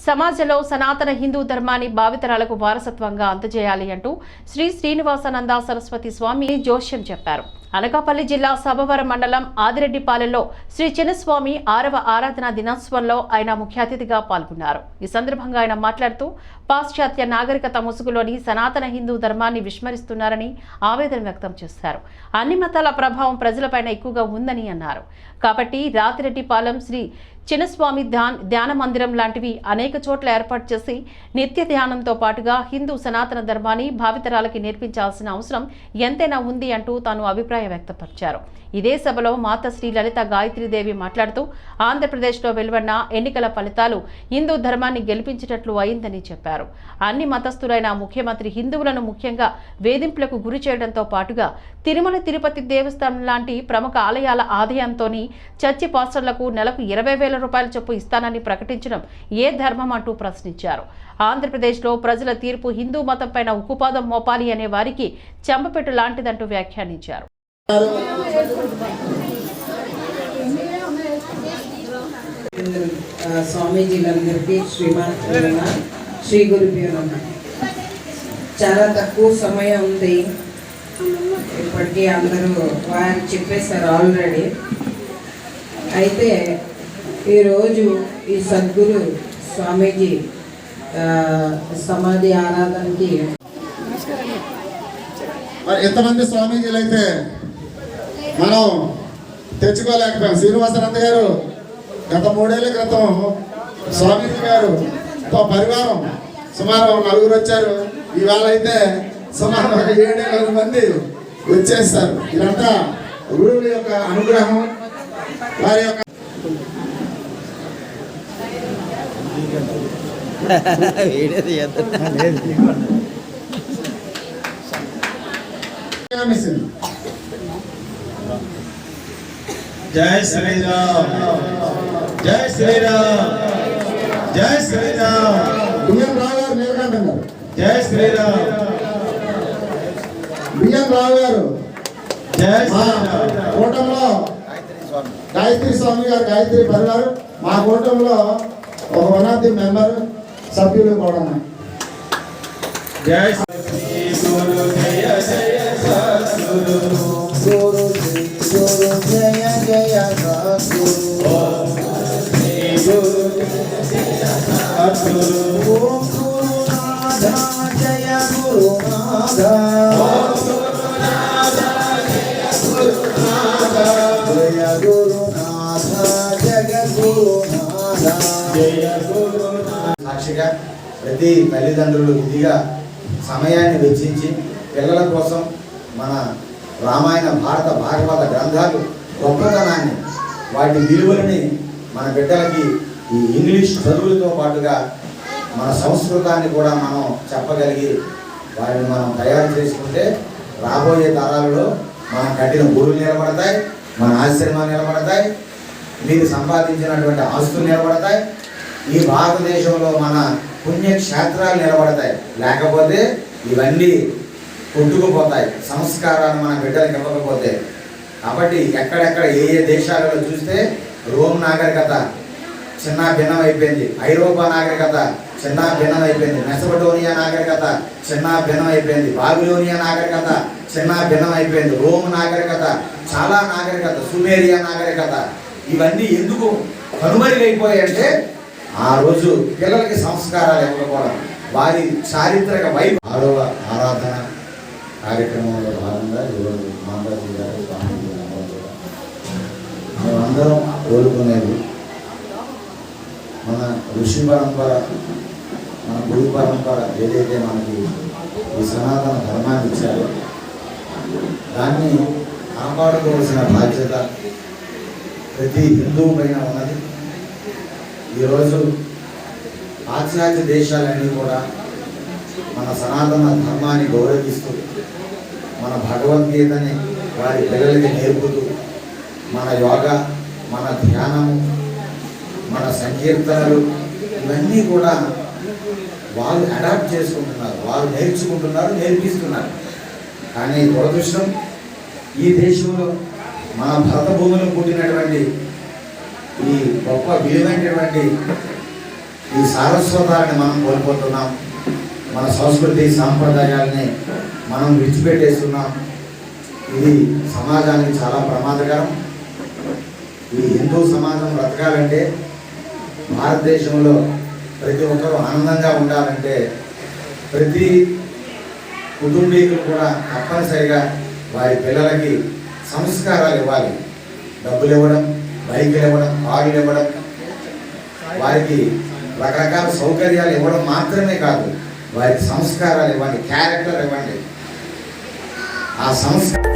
సమాజంలో సనాతన హిందూ ధర్మాన్ని భావితరాలకు వారసత్వంగా అందజేయాలి అంటూ శ్రీ శ్రీనివాసానంద సరస్వతి స్వామి జోష్యం చెప్పారు. అనకాపల్లి జిల్లా సభవరం మండలం ఆదిరెడ్డిపాలెంలో శ్రీ చిన్నస్వామి 6వ ఆరాధనా దినోత్సవంలో ఆయన ముఖ్య అతిథిగా పాల్గొన్నారు. ఈ సందర్భంగా ఆయన మాట్లాడుతూ పాశ్చాత్య నాగరికత ముసుగులోని సనాతన హిందూ ధర్మాన్ని విస్మరిస్తున్నారని ఆవేదన వ్యక్తం చేశారు. అన్ని మతాల ప్రభావం ప్రజలపైన ఎక్కువగా ఉందని అన్నారు. కాబట్టి రాతిరెడ్డిపాలెం శ్రీ చిన్నస్వామి ధ్యాన మందిరం లాంటివి అనేక చోట్ల ఏర్పాటు చేసి నిత్య ధ్యానంతో పాటుగా హిందూ సనాతన ధర్మాన్ని భావితరాలకి నేర్పించాల్సిన అవసరం ఎంతైనా ఉంది అంటూ తాను అభిప్రాయం వ్యక్తపరిచారు. ఇదే సభలో మాతా శ్రీ లలిత గాయత్రీదేవి మాట్లాడుతూ ఆంధ్రప్రదేశ్లో వెలువడిన ఎన్నికల ఫలితాలు హిందూ ధర్మాన్ని గెలిపించేటట్లు అయిందని చెప్పారు. అన్ని మతస్థులైన ముఖ్యమంత్రి హిందువులను ముఖ్యంగా వేధింపులకు గురి చేయడంతో పాటుగా తిరుమల తిరుపతి దేవస్థానం లాంటి ప్రముఖ ఆలయాల ఆదాయంతోని చర్చి పాస్టర్లకు నెలకు 20,000 రూపాయల చొప్పు ఇస్తానని ప్రకటించడం ఏ ధర్మం అంటూ ప్రశ్నించారు. ఆంధ్రప్రదేశ్లో ప్రజల తీర్పు హిందూ మతం పైన ఉక్కుపాదం మోపాలి అనే వారికి చెంపపెట్టు లాంటిదంటూ వ్యాఖ్యానించారు. స్వామీజీలందరికీ శ్రీ గురుభ్యో నమః. చాలా తక్కువ సమయం ఉంది, ఇప్పటికీ అందరూ వారు చెప్పేశారు ఆల్రెడీ. అయితే ఈరోజు ఈ సద్గురు స్వామీజీ సమాధి ఆరాధనకి ఎంతమంది స్వామీజీలు అయితే మనం తెచ్చుకోలేకపోయాం. శ్రీనివాసానంద గారు గత 3 ఏళ్ల క్రితం స్వామీజీ గారు పరివారం సుమారు 4 వచ్చారు. ఇవాళ అయితే సుమారు 7,000 మంది వచ్చేస్తారు. ఇదంతా గురువుల యొక్క అనుగ్రహం, వారి యొక్క జై శ్రీరామ్, జై శ్రీరామ్, జై శ్రీరామ్. బిఎం రావు గారు నీలకంఠం గారు, జై శ్రీరామ్. బిఎం రావు గారు జై కూటంలో గాయత్రి స్వామి గారు, గాయత్రి పరివారం మా కూటంలో ఒక 1 ఆఫ్ ది మెంబర్ సభ్యులు కూడా. జై శ్రీ గురు జయ జయ సద్గురు, గురు గురు జయ జయ సద్గురు, శ్రీ గురు జయ సద్గురు, ఓం గురునాథ జయ గురునాథ, ఓం గురునాథ జయ గురునాథ, జయ గురునాథ జగ గురునాథ, జయ గురునాథ. సాక్షిగా ప్రతి తల్లిదండ్రులు విధిగా సమయాన్ని వెచ్చించి పిల్లల కోసం మన రామాయణ, భారత, భాగవత గ్రంథాలు గొప్పతనాన్ని, వాటి విలువలని మన బిడ్డలకి ఈ ఇంగ్లీష్ చదువులతో పాటుగా మన సంస్కృతాన్ని కూడా మనం చెప్పగలిగి వారిని మనం తయారు చేసుకుంటే రాబోయే తరాలలో మనం కట్టిన గురువులు నిలబడతాయి, మన ఆశ్రమాలు నిలబడతాయి, మీరు సంపాదించినటువంటి ఆస్తులు నిలబడతాయి, ఈ భారతదేశంలో మన పుణ్యక్షేత్రాలు నిలబడతాయి. లేకపోతే ఇవన్నీ కొట్టుకుపోతాయి, సంస్కారాలు మన బిడ్డలకు ఇవ్వకపోతే. కాబట్టి ఎక్కడెక్కడ ఏ ఏ దేశాలలో చూస్తే రోమ్ నాగరికత చిన్న భిన్నం అయిపోయింది, ఐరోపా నాగరికత చిన్న భిన్నం అయిపోయింది, మెసపటోనియా నాగరికత చిన్న భిన్నం అయిపోయింది, బాబిలోనియా నాగరికత చిన్న భిన్నం అయిపోయింది, రోమ్ నాగరికత, చాలా నాగరికత, సుమేరియా నాగరికత, ఇవన్నీ ఎందుకు కనుమరుగైపోయాయంటే ఆ రోజు పిల్లలకి సంస్కారాలు ఇవ్వకపోవడం, వారి చారిత్రక వైపు. 6వ ఆరాధన కార్యక్రమంలో భాగంగా ఈరోజు మాతాజీ గారు, స్వామీజీ గారు మేమందరం కోరుకునేది మన ఋషి పరంపర, మన గురు పరంపర ఏదైతే మనకి ఈ సనాతన ధర్మాన్ని ఇచ్చారో దాన్ని కాపాడుకోవాల్సిన బాధ్యత ప్రతి హిందువు పైన ఉన్నది. ఈరోజు పాశ్చాత్య దేశాలన్నీ కూడా మన సనాతన ధర్మాన్ని గౌరవిస్తూ, మన భగవద్గీతని వారి పిల్లలకి నేర్పుతూ, మన యోగా, మన ధ్యానము, మన సంకీర్తనలు ఇవన్నీ కూడా వాళ్ళు అడాప్ట్ చేసుకుంటున్నారు, వాళ్ళు నేర్చుకుంటున్నారు, నేర్పిస్తున్నారు. కానీ దురదృష్టం, ఈ దేశంలో మన భరత భూమిలో పుట్టినటువంటి ఈ గొప్ప విలువైనటువంటి ఈ సారస్వతాన్ని మనం కోల్పోతున్నాం. మన సంస్కృతి సాంప్రదాయాల్ని మనం విడిచిపెట్టేస్తున్నాం. ఇది సమాజానికి చాలా ప్రమాదకరం. ఈ హిందూ సమాజం బ్రతకాలంటే, భారతదేశంలో ప్రతి ఒక్కరూ ఆనందంగా ఉండాలంటే ప్రతి కుటుంబీకులు కూడా తప్పనిసరిగా వారి పిల్లలకి సంస్కారాలు ఇవ్వాలి. డబ్బులు ఇవ్వడం, బైకులు ఇవ్వడం, కార్లు ఇవ్వడం, వారికి రకరకాల సౌకర్యాలు ఇవ్వడం మాత్రమే కాదు, వారికి సంస్కారాలు ఇవ్వండి, క్యారెక్టర్ ఇవ్వండి. ఆ సంస్కారం